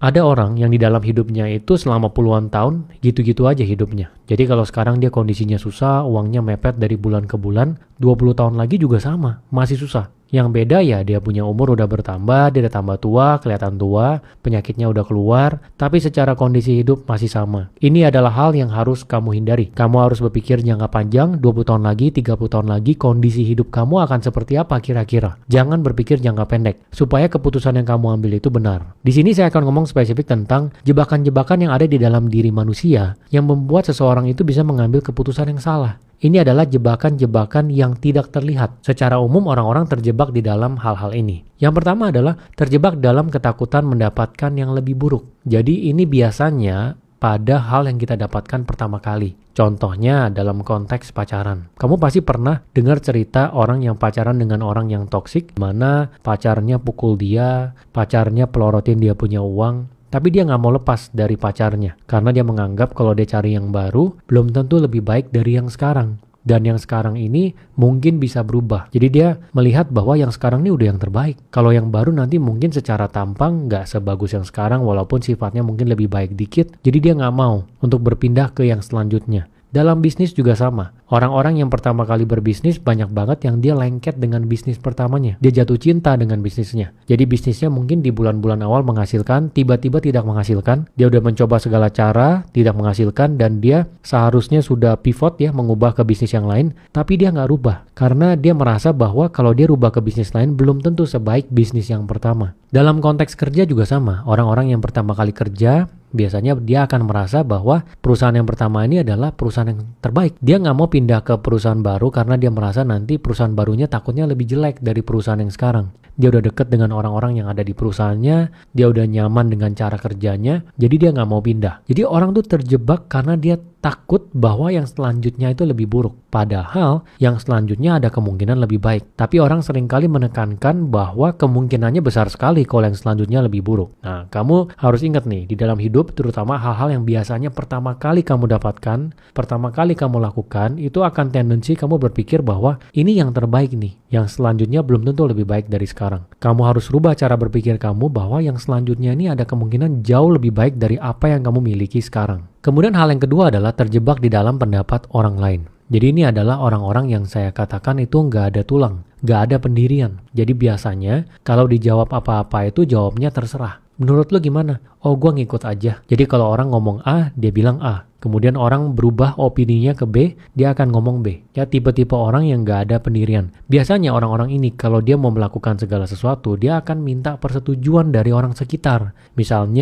Ada orang yang di dalam hidupnya itu selama puluhan tahun gitu-gitu aja hidupnya. Jadi kalau sekarang dia kondisinya susah, uangnya mepet dari bulan ke bulan, 20 tahun lagi juga sama, masih susah. Yang beda ya dia punya umur udah bertambah, dia udah tambah tua, kelihatan tua, penyakitnya udah keluar, tapi secara kondisi hidup masih sama. Ini adalah hal yang harus kamu hindari. Kamu harus berpikir jangka panjang, 20 tahun lagi, 30 tahun lagi, kondisi hidup kamu akan seperti apa kira-kira. Jangan berpikir jangka pendek, supaya keputusan yang kamu ambil itu benar. Di sini saya akan ngomong spesifik tentang jebakan-jebakan yang ada di dalam diri manusia yang membuat seseorang itu bisa mengambil keputusan yang salah. Ini adalah jebakan-jebakan yang tidak terlihat. Secara umum orang-orang terjebak di dalam hal-hal ini. Yang pertama adalah terjebak dalam ketakutan mendapatkan yang lebih buruk. Jadi ini biasanya pada hal yang kita dapatkan pertama kali. Contohnya dalam konteks pacaran. Kamu pasti pernah dengar cerita orang yang pacaran dengan orang yang toksik, mana pacarnya pukul dia, pacarnya pelorotin dia punya uang, tapi dia nggak mau lepas dari pacarnya karena dia menganggap kalau dia cari yang baru belum tentu lebih baik dari yang sekarang. Dan yang sekarang ini mungkin bisa berubah. Jadi dia melihat bahwa yang sekarang ini udah yang terbaik. Kalau yang baru nanti mungkin secara tampang nggak sebagus yang sekarang walaupun sifatnya mungkin lebih baik dikit. Jadi dia nggak mau untuk berpindah ke yang selanjutnya. Dalam bisnis juga sama. Orang-orang yang pertama kali berbisnis banyak banget yang dia lengket dengan bisnis pertamanya. Dia jatuh cinta dengan bisnisnya. Jadi bisnisnya mungkin di bulan-bulan awal menghasilkan, tiba-tiba tidak menghasilkan. Dia udah mencoba segala cara, tidak menghasilkan, dan dia seharusnya sudah pivot ya, mengubah ke bisnis yang lain. Tapi dia nggak rubah. Karena dia merasa bahwa kalau dia rubah ke bisnis lain, belum tentu sebaik bisnis yang pertama. Dalam konteks kerja juga sama. Orang-orang yang pertama kali kerja, biasanya dia akan merasa bahwa perusahaan yang pertama ini adalah perusahaan yang terbaik. Dia nggak mau pindah ke perusahaan baru karena dia merasa nanti perusahaan barunya takutnya lebih jelek dari perusahaan yang sekarang. Dia udah deket dengan orang-orang yang ada di perusahaannya, dia udah nyaman dengan cara kerjanya, jadi dia nggak mau pindah. Jadi orang tuh terjebak karena dia takut bahwa yang selanjutnya itu lebih buruk. Padahal yang selanjutnya ada kemungkinan lebih baik. Tapi orang seringkali menekankan bahwa kemungkinannya besar sekali kalau yang selanjutnya lebih buruk. Nah, kamu harus ingat nih, di dalam hidup terutama hal-hal yang biasanya pertama kali kamu dapatkan, pertama kali kamu lakukan, itu akan tendensi kamu berpikir bahwa ini yang terbaik nih. Yang selanjutnya belum tentu lebih baik dari sekarang. Kamu harus rubah cara berpikir kamu bahwa yang selanjutnya ini ada kemungkinan jauh lebih baik dari apa yang kamu miliki sekarang. Kemudian hal yang kedua adalah terjebak di dalam pendapat orang lain. Jadi ini adalah orang-orang yang saya katakan itu nggak ada tulang, nggak ada pendirian. Jadi biasanya kalau dijawab apa-apa itu jawabnya terserah. Menurut lo gimana? Oh, gue ngikut aja. Jadi kalau orang ngomong A, dia bilang A. Kemudian orang berubah opininya ke B, dia akan ngomong B. Ya, tipe-tipe orang yang nggak ada pendirian. Biasanya orang-orang ini kalau dia mau melakukan segala sesuatu, dia akan minta persetujuan dari orang sekitar. Misalnya